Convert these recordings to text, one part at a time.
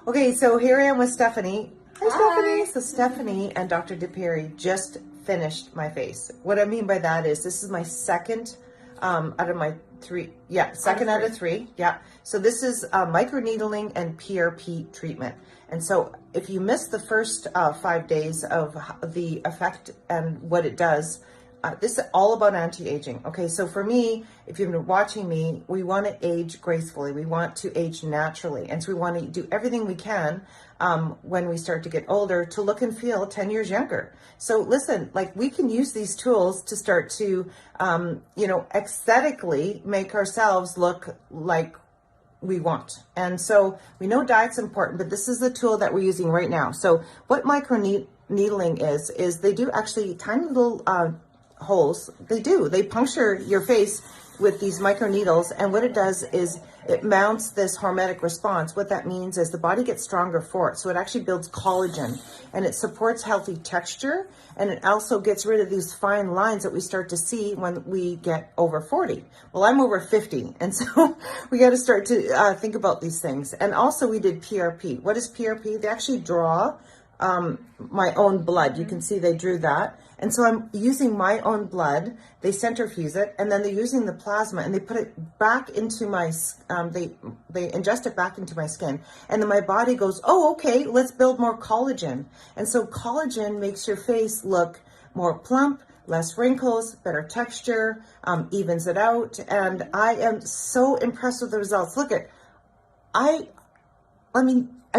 Okay, so here I am with Stephanie. Hi, Hi. Stephanie. So Stephanie and Dr. DePiri just finished my face. What I mean by that is this is my second out of my three. Yeah, second out of three. Yeah. So this is microneedling and PRP treatment. And so if you miss the first 5 days of the effect and what it does, this is all about anti-aging. Okay, so for me, if you've been watching me, we want to age gracefully. We want to age naturally. And so we want to do everything we can when we start to get older to look and feel 10 years younger. So listen, like we can use these tools to start to, aesthetically make ourselves look like we want. And so we know diet's important, but this is the tool that we're using right now. So what microneedling is they do actually tiny little holes. They puncture your face with these micro needles, and what it does is it mounts this hormetic response. What that means is the body gets stronger for it. So it actually builds collagen, and it supports healthy texture, and it also gets rid of these fine lines that we start to see when we get over 40. Well, I'm over 50, and so we got to start to think about these things. And also we did PRP. What is PRP? They actually draw my own blood. You can see they drew that. And so I'm using my own blood. They centrifuge it, and then they're using the plasma, and they put it back into my, they ingest it back into my skin. And then my body goes, oh, okay, let's build more collagen. And so collagen makes your face look more plump, less wrinkles, better texture, evens it out. And I am so impressed with the results. Look at, I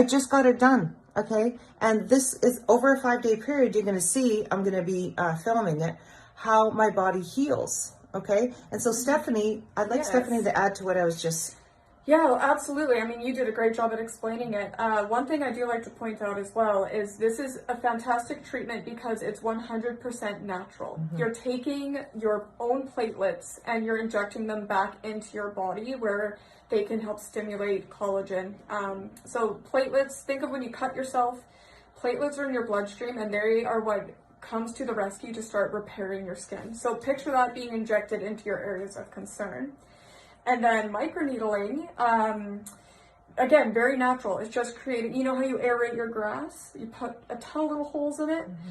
just got it done. Okay, and this is over a 5-day period. You're going to see, I'm going to be filming it, how my body heals. Okay, and so Stephanie, I'd like Stephanie to add to what I was just. Yeah, well, absolutely. I mean, you did a great job at explaining it. One thing I do like to point out as well is this is a fantastic treatment because it's 100% natural. Mm-hmm. You're taking your own platelets and you're injecting them back into your body where they can help stimulate collagen. So platelets, think of when you cut yourself, platelets are in your bloodstream and they are what comes to the rescue to start repairing your skin. So picture that being injected into your areas of concern. And then microneedling, again, very natural. It's just creating, you know how you aerate your grass? You put a ton of little holes in it? Mm-hmm.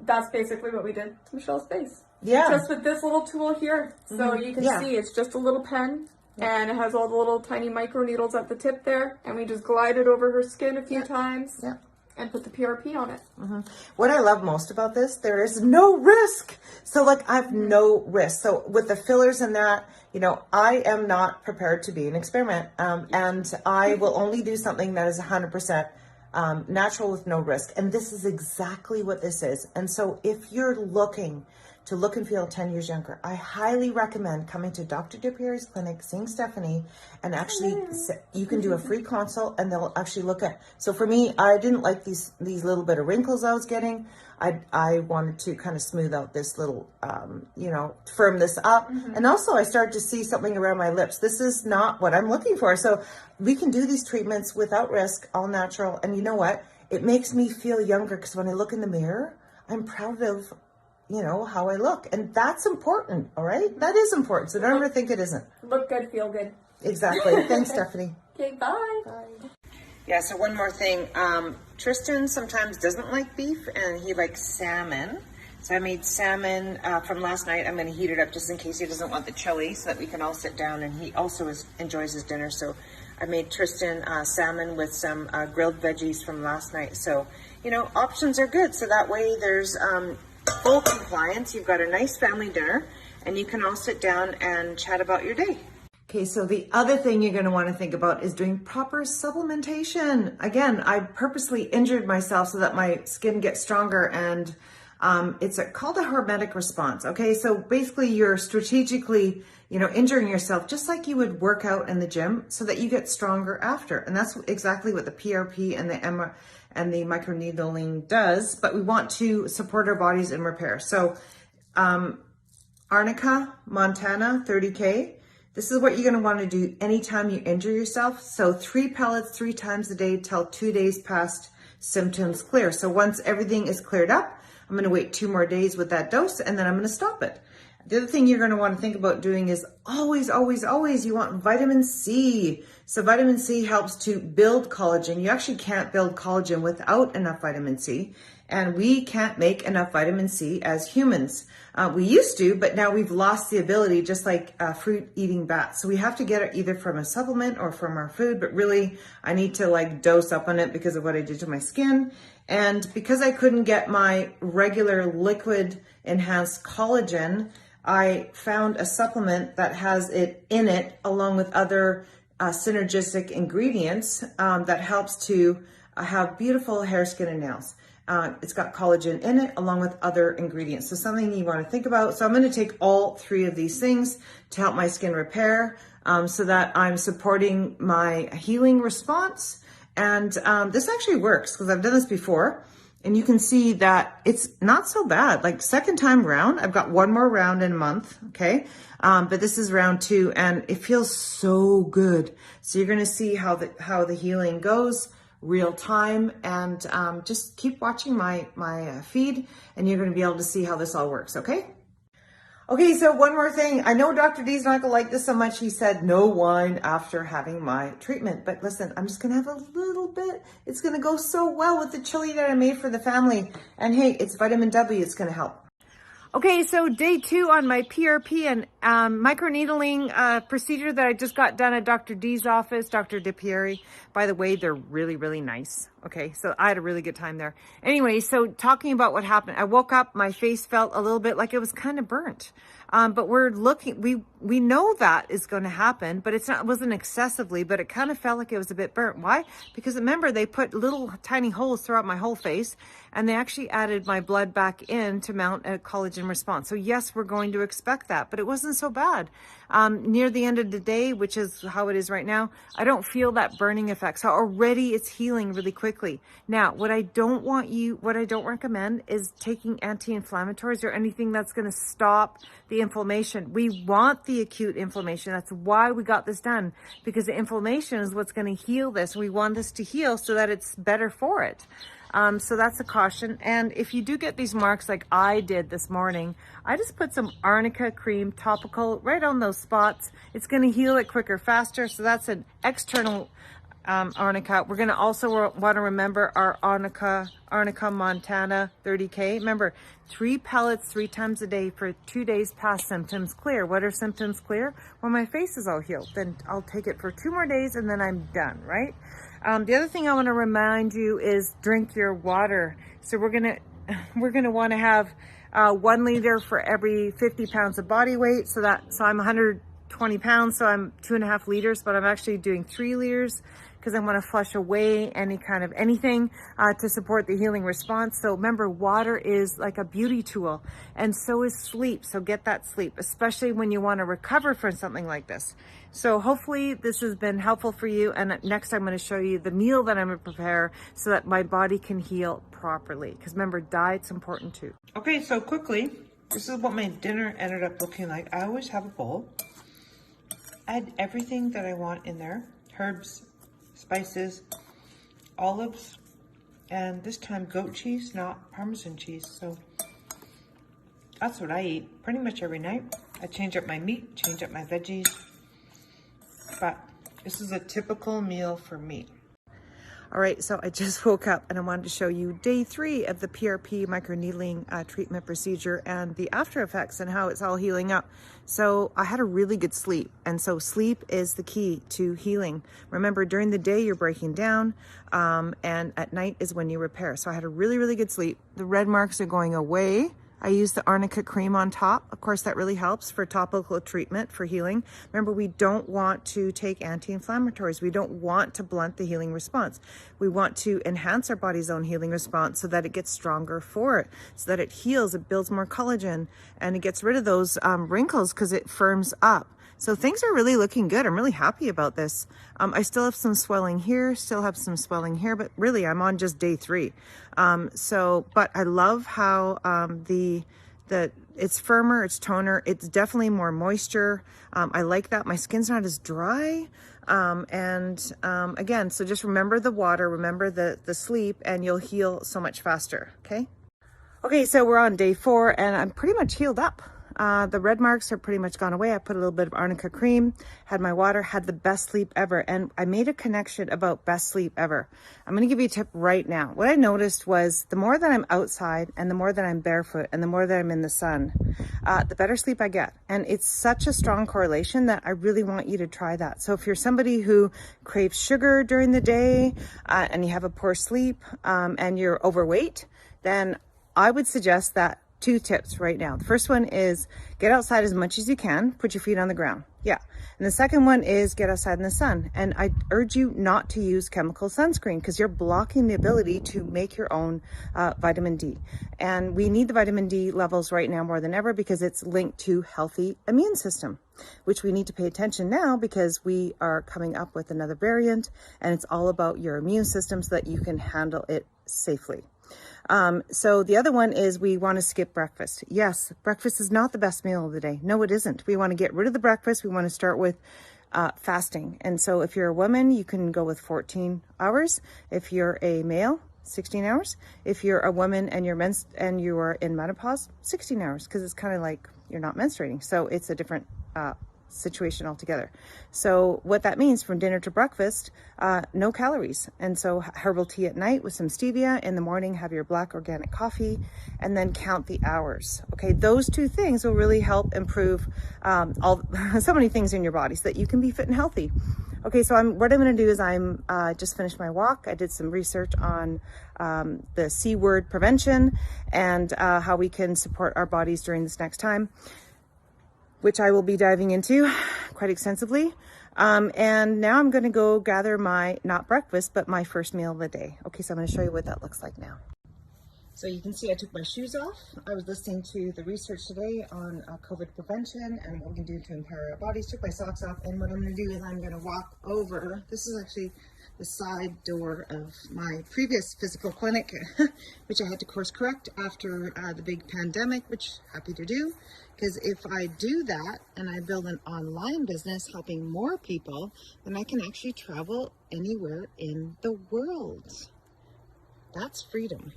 That's basically what we did to Michelle's face. Yeah. Just with this little tool here. So you can see it's just a little pen. Yeah. And it has all the little tiny micro needles at the tip there. And we just glide it over her skin a few times. Yeah. And put the PRP on it. Mm-hmm. What I love most about this, there is no risk. So like I have no risk. So with the fillers and that, I am not prepared to be an experiment. And I will only do something that is 100% natural with no risk. And this is exactly what this is. And so if you're looking to look and feel 10 years younger, I highly recommend coming to Dr. DePiri's clinic, seeing Stephanie, and actually you can do a free consult and they'll actually look at. So for me, I didn't like these little bit of wrinkles I was getting. I wanted to kind of smooth out this little, firm this up. Mm-hmm. And also I started to see something around my lips. This is not what I'm looking for. So we can do these treatments without risk, all natural. And you know what? It makes me feel younger because when I look in the mirror, I'm proud of how I look. And that's important, all right? That is important. So don't ever think it isn't. Look good, feel good. Exactly. Thanks, Stephanie. Okay, bye. Bye. Yeah, so one more thing. Tristan sometimes doesn't like beef and he likes salmon. So I made salmon from last night. I'm going to heat it up just in case he doesn't want the chili so that we can all sit down, and he also enjoys his dinner. So I made Tristan salmon with some grilled veggies from last night. So, options are good. So that way there's full compliance. You've got a nice family dinner and you can all sit down and chat about your day. Okay, so the other thing you're going to want to think about is doing proper supplementation. Again, I purposely injured myself so that my skin gets stronger, and it's called a hormetic response. Okay, so basically you're strategically, injuring yourself just like you would work out in the gym so that you get stronger after. And that's exactly what the PRP and the microneedling does, but we want to support our bodies in repair. So Arnica, Montana, 30K. This is what you're going to want to do anytime you injure yourself. So 3 pellets 3 times a day till 2 days past symptoms clear. So once everything is cleared up, I'm going to wait 2 more days with that dose and then I'm going to stop it. The other thing you're going to want to think about doing is always, always, always, you want vitamin C. So vitamin C helps to build collagen. You actually can't build collagen without enough vitamin C. And we can't make enough vitamin C as humans. We used to, but now we've lost the ability, just like fruit eating bats. So we have to get it either from a supplement or from our food. But really, I need to like dose up on it because of what I did to my skin. And because I couldn't get my regular liquid enhanced collagen, I found a supplement that has it in it along with other synergistic ingredients that helps to have beautiful hair, skin, and nails. It's got collagen in it along with other ingredients. So something you want to think about. So I'm going to take all three of these things to help my skin repair so that I'm supporting my healing response. And this actually works because I've done this before. And you can see that it's not so bad. Like second time round, I've got one more round in a month, okay? But this is round 2 and it feels so good. So you're gonna see how the healing goes real time, and just keep watching my feed and you're gonna be able to see how this all works, okay? Okay, so one more thing. I know Dr. D's not gonna like this so much. He said no wine after having my treatment. But listen, I'm just gonna have a little bit. It's gonna go so well with the chili that I made for the family. And hey, it's vitamin W, it's gonna help. Okay, so day 2 on my PRP and microneedling procedure that I just got done at Dr. D's office, Dr. DiPieri. By the way, they're really, really nice. Okay, so I had a really good time there. Anyway, so talking about what happened, I woke up, my face felt a little bit like it was kind of burnt. But we're looking, we know that is going to happen, but it wasn't excessively, but it kind of felt like it was a bit burnt. Why? Because remember, they put little tiny holes throughout my whole face, and they actually added my blood back in to mount a collagen response. So yes, we're going to expect that, but it wasn't so bad. Near the end of the day, which is how it is right now, I don't feel that burning effect. So already it's healing really quickly. Now, what I don't recommend is taking anti-inflammatories or anything that's going to stop the inflammation. We want the acute inflammation. That's why we got this done, because the inflammation is what's going to heal this. We want this to heal so that it's better for it. So that's a caution. And if you do get these marks like I did this morning, I just put some arnica cream topical right on those spots. It's going to heal it quicker, faster. So that's an external arnica. We're going to also want to remember our arnica Montana 30K. Remember, 3 pellets 3 times a day for 2 days past symptoms clear. What are symptoms clear? When my face is all healed. Then I'll take it for 2 more days and then I'm done, right? The other thing I want to remind you is drink your water. So we're gonna want to have 1 liter for every 50 pounds of body weight. So I'm 120 pounds, so I'm 2.5 liters, but I'm actually doing 3 liters because I want to flush away any kind of anything to support the healing response. So remember, water is like a beauty tool, and so is sleep. So get that sleep, especially when you want to recover from something like this. So hopefully this has been helpful for you. And next I'm going to show you the meal that I'm going to prepare so that my body can heal properly. Because remember, diet's important too. Okay, so quickly, this is what my dinner ended up looking like. I always have a bowl. Add everything that I want in there. Herbs, spices, olives, and this time goat cheese, not Parmesan cheese. So that's what I eat pretty much every night. I change up my meat, change up my veggies, but this is a typical meal for me. All right, so I just woke up and I wanted to show you day 3 of the PRP microneedling treatment procedure and the after effects and how it's all healing up. So I had a really good sleep. And so sleep is the key to healing. Remember, during the day, you're breaking down, and at night is when you repair. So I had a really, really good sleep. The red marks are going away. I use the arnica cream on top. Of course, that really helps for topical treatment for healing. Remember, we don't want to take anti-inflammatories. We don't want to blunt the healing response. We want to enhance our body's own healing response so that it gets stronger for it, so that it heals, it builds more collagen, and it gets rid of those wrinkles because it firms up. So things are really looking good. I'm really happy about this. I still have some swelling here, but really I'm on just day 3. But I love how it's firmer, it's toner, it's definitely more moisture. I like that. My skin's not as dry. Again, so just remember the water, remember the sleep, and you'll heal so much faster, okay? Okay, so we're on day 4 and I'm pretty much healed up. The red marks are pretty much gone away. I put a little bit of arnica cream, had my water, had the best sleep ever. And I made a connection about best sleep ever. I'm going to give you a tip right now. What I noticed was the more that I'm outside and the more that I'm barefoot and the more that I'm in the sun, the better sleep I get. And it's such a strong correlation that I really want you to try that. So if you're somebody who craves sugar during the day and you have a poor sleep and you're overweight, then I would suggest that 2 tips right now. The first one is get outside as much as you can, put your feet on the ground. Yeah. And the second one is get outside in the sun. And I urge you not to use chemical sunscreen because you're blocking the ability to make your own vitamin D. And we need the vitamin D levels right now more than ever because it's linked to healthy immune system, which we need to pay attention now because we are coming up with another variant and it's all about your immune system so that you can handle it safely. So the other one is we want to skip breakfast. Yes, breakfast is not the best meal of the day. No, it isn't. We want to get rid of the breakfast. We want to start with fasting. And so if you're a woman, you can go with 14 hours. If you're a male, 16 hours. If you're a woman and you are in menopause, 16 hours, because it's kind of like you're not menstruating. So it's a different situation altogether. So what that means from dinner to breakfast, no calories. And so herbal tea at night with some stevia. In the morning, have your black organic coffee and then count the hours. Okay, those 2 things will really help improve so many things in your body so that you can be fit and healthy. Okay, so what I'm going to do is I'm just finished my walk. I did some research on the C word prevention and how we can support our bodies during this next time, which I will be diving into quite extensively. And now I'm going to go gather my, not breakfast, but my first meal of the day. Okay, so I'm going to show you what that looks like now. So you can see I took my shoes off. I was listening to the research today on COVID prevention and what we can do to empower our bodies. Took my socks off, and what I'm going to do is I'm going to walk over. This is actually the side door of my previous physical clinic, which I had to course correct after the big pandemic, which happy to do. Because if I do that and I build an online business helping more people, then I can actually travel anywhere in the world. That's freedom.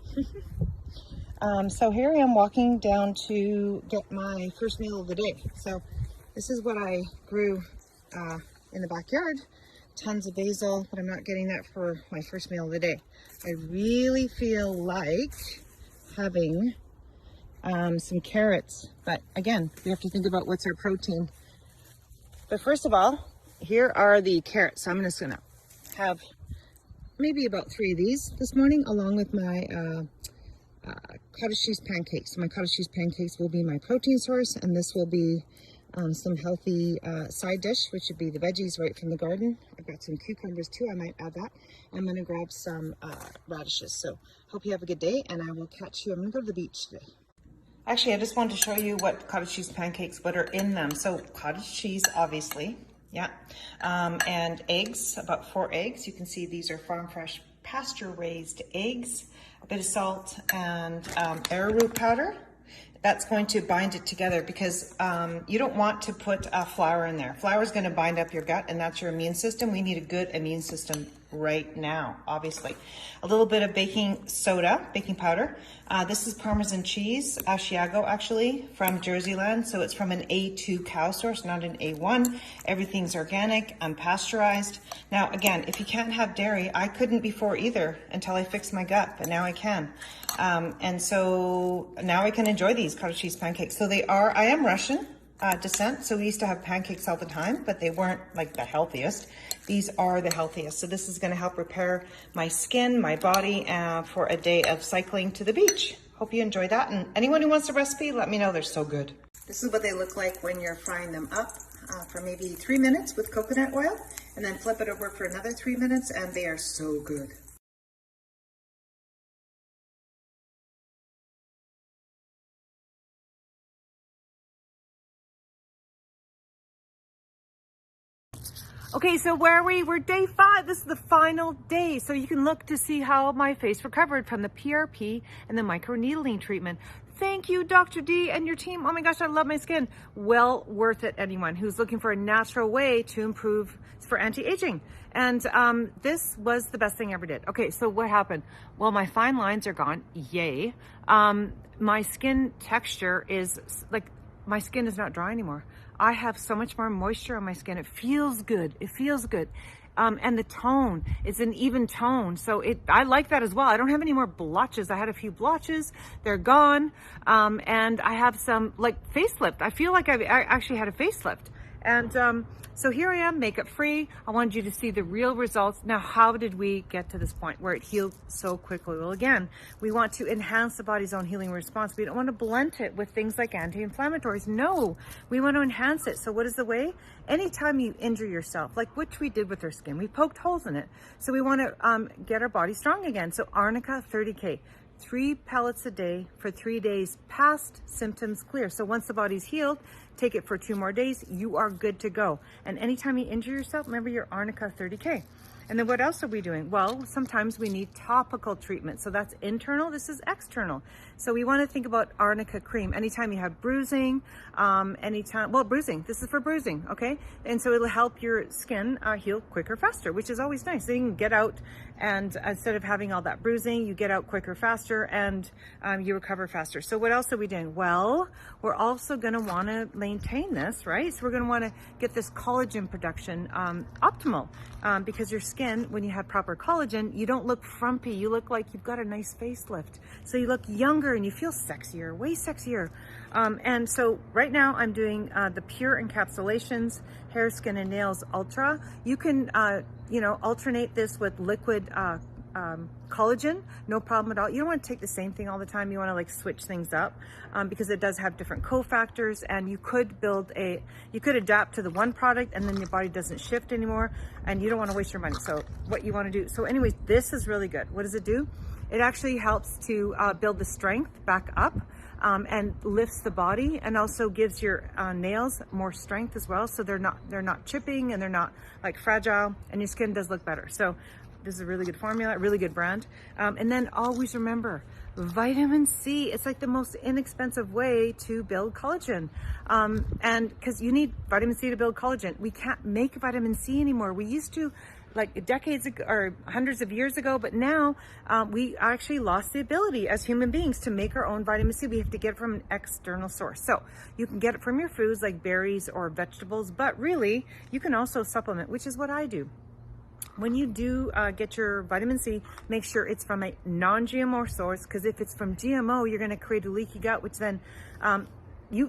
So here I am walking down to get my first meal of the day. So this is what I grew in the backyard. Tons of basil, but I'm not getting that for my first meal of the day. I really feel like having some carrots, but again, we have to think about what's our protein. But first of all, here are the carrots. So I'm just gonna have maybe about 3 of these this morning, along with my cottage cheese pancakes. So my cottage cheese pancakes will be my protein source, and this will be some healthy side dish, which would be the veggies right from the garden. I've got some cucumbers too, I might add that. I'm gonna grab some radishes. So hope you have a good day, and I will catch you. I'm gonna go to the beach today. Actually, I just wanted to show you what cottage cheese pancakes, what are in them. So cottage cheese, obviously, yeah. And eggs, about 4 eggs. You can see these are farm fresh pasture raised eggs, a bit of salt and arrowroot powder. That's going to bind it together because you don't want to put flour in there. Flour is going to bind up your gut, and that's your immune system. We need a good immune system right now, obviously. A little bit of baking soda, baking powder. This is Parmesan cheese, Asiago actually, from Jerseyland. So it's from an A2 cow source, not an A1. Everything's organic, unpasteurized. Now, again, if you can't have dairy, I couldn't before either until I fixed my gut, but now I can. And so now I can enjoy these cottage cheese pancakes. So I am Russian descent, so we used to have pancakes all the time, but they weren't like the healthiest. These are the healthiest. So this is going to help repair my skin, my body for a day of cycling to the beach. Hope you enjoy that. And anyone who wants a recipe, let me know. They're so good. This is what they look like when you're frying them up for maybe 3 minutes with coconut oil, and then flip it over for another 3 minutes, and they are so good. Okay, so where are we? We're day 5. This is the final day. So you can look to see how my face recovered from the PRP and the microneedling treatment. Thank you, Dr. D and your team. Oh my gosh, I love my skin. Well worth it, anyone who's looking for a natural way to improve for anti-aging. And this was the best thing I ever did. Okay, so what happened? Well, my fine lines are gone. Yay. My skin texture is like my skin is not dry anymore. I have so much more moisture on my skin. It feels good. It feels good. And the tone, it's an even tone. So I like that as well. I don't have any more blotches. I had a few blotches, they're gone. And I have some like facelift. I feel like I actually had a facelift. And so here I am, makeup free. I wanted you to see the real results. Now, how did we get to this point where it healed so quickly? Well, again, we want to enhance the body's own healing response. We don't want to blunt it with things like anti-inflammatories. No, we want to enhance it. So what is the way? Anytime you injure yourself, like which we did with our skin, we poked holes in it. So we want to get our body strong again. So Arnica 30K. 3 pellets a day for 3 days, past symptoms clear. So once the body's healed, take it for 2 more days, you are good to go. And anytime you injure yourself, remember your Arnica 30K. And then what else are we doing? Well, sometimes we need topical treatment. So that's internal, this is external. So we want to think about Arnica cream. Anytime you have bruising, bruising, this is for bruising, okay? And so it'll help your skin heal quicker, faster, which is always nice. So you can get out and instead of having all that bruising, you get out quicker, faster, and you recover faster. So what else are we doing? Well, we're also gonna wanna maintain this, right? So we're gonna wanna get this collagen production optimal because your skin, when you have proper collagen, you don't look frumpy. You look like you've got a nice facelift. So you look younger and you feel sexier, way sexier. And so right now I'm doing the Pure Encapsulations Hair, Skin, and Nails Ultra. You can, alternate this with liquid collagen, no problem at all. You don't want to take the same thing all the time. You want to like switch things up because it does have different cofactors, and you could adapt to the one product and then your body doesn't shift anymore, and you don't want to waste your money. So what you want to do, so anyways, this is really good. What does it do? It actually helps to build the strength back up and lifts the body, and also gives your nails more strength as well. So they're not chipping and they're not like fragile, and your skin does look better. So this is a really good formula, really good brand. And then always remember, vitamin C. It's like the most inexpensive way to build collagen. And because you need vitamin C to build collagen. We can't make vitamin C anymore. We used to, like decades ago or hundreds of years ago, but now we actually lost the ability as human beings to make our own vitamin C. We have to get it from an external source. So you can get it from your foods like berries or vegetables, but really you can also supplement, which is what I do. When you do get your vitamin C, make sure it's from a non-GMO source, because if it's from GMO, you're going to create a leaky gut, which then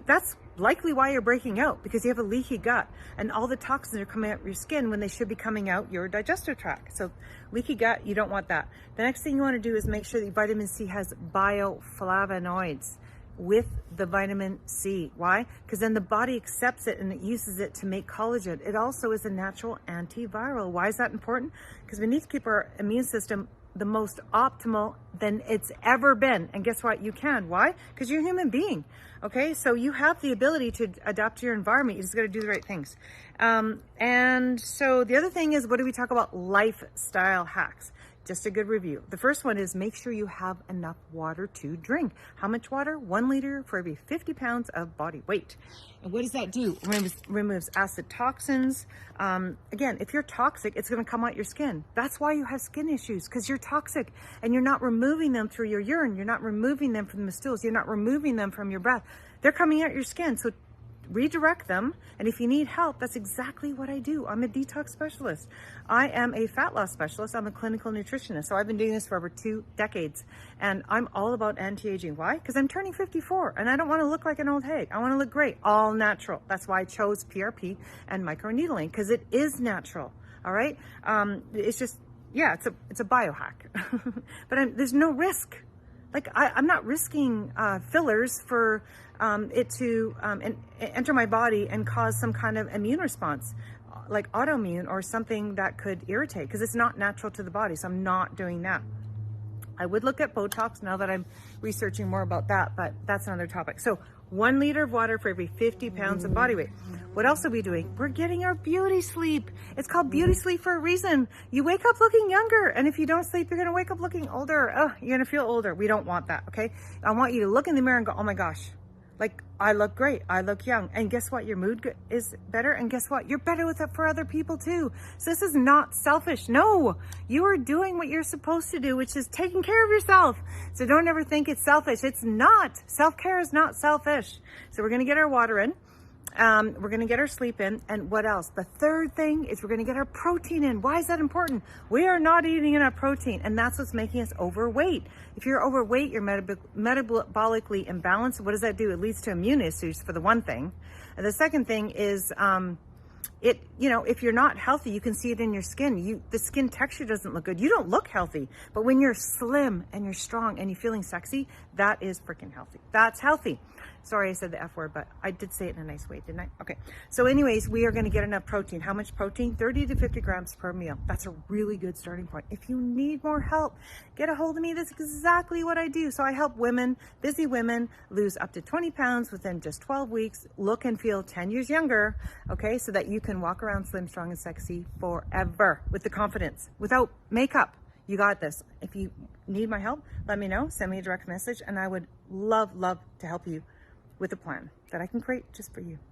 that's likely why you're breaking out, because you have a leaky gut and all the toxins are coming out your skin when they should be coming out your digestive tract. So leaky gut, you don't want that. The next thing you want to do is make sure that vitamin C has bioflavonoids with the vitamin C. Why? Because then the body accepts it and it uses it to make collagen. It also is a natural antiviral. Why is that important? Because we need to keep our immune system the most optimal than it's ever been. And guess what? You can. Why? Because you're a human being. Okay, so you have the ability to adapt to your environment. You just got to do the right things. And so the other thing is, what do we talk about? Lifestyle hacks. Just a good review. The first one is make sure you have enough water to drink. How much water? 1 liter for every 50 pounds of body weight. And what does that do? Removes acid toxins. Again, if you're toxic, it's going to come out your skin. That's why you have skin issues, because you're toxic and you're not removing them through your urine. You're not removing them from the stools. You're not removing them from your breath. They're coming out your skin. So redirect them. And if you need help, that's exactly what I do. I'm a detox specialist. I am a fat loss specialist. I'm a clinical nutritionist. So I've been doing this for over 2 decades, and I'm all about anti-aging. Why? Because I'm turning 54 and I don't want to look like an old hag. I want to look great, all natural. That's why I chose PRP and microneedling, because it is natural. All right. It's just, yeah, it's a biohack, but there's no risk. Like I'm not risking fillers for it to enter my body and cause some kind of immune response, like autoimmune or something that could irritate, because it's not natural to the body. So I'm not doing that. I would look at Botox now that I'm researching more about that, but that's another topic. So 1 liter of water for every 50 pounds of body weight. What else are we doing? We're getting our beauty sleep. It's called beauty sleep for a reason. You wake up looking younger, and if you don't sleep, you're going to wake up looking older. Oh, you're going to feel older. We don't want that, okay? I want you to look in the mirror and go, oh my gosh, Like, I look great, I look young, and guess what? Your mood is better, and guess what? You're better with it for other people too. So this is not selfish. No, you are doing what you're supposed to do, which is taking care of yourself. So don't ever think it's selfish. It's not. Self-care is not selfish. So we're gonna get our water in. We're going to get our sleep in. And what else? The third thing is we're going to get our protein in. Why is that important? We are not eating enough protein, and that's what's making us overweight. If you're overweight, you're metabolically imbalanced. What does that do? It leads to immune issues, for the one thing. And the second thing is, if you're not healthy, you can see it in your skin. The skin texture doesn't look good. You don't look healthy. But when you're slim and you're strong and you're feeling sexy, that is freaking healthy. That's healthy. Sorry, I said the F word, but I did say it in a nice way, didn't I? Okay. So anyways, we are going to get enough protein. How much protein? 30 to 50 grams per meal. That's a really good starting point. If you need more help, get a hold of me. That's exactly what I do. So I help women, busy women, lose up to 20 pounds within just 12 weeks, look and feel 10 years younger, okay, so that you can walk around slim, strong, and sexy forever with the confidence, without makeup. You got this. If you need my help, let me know. Send me a direct message, and I would love to help you with a plan that I can create just for you.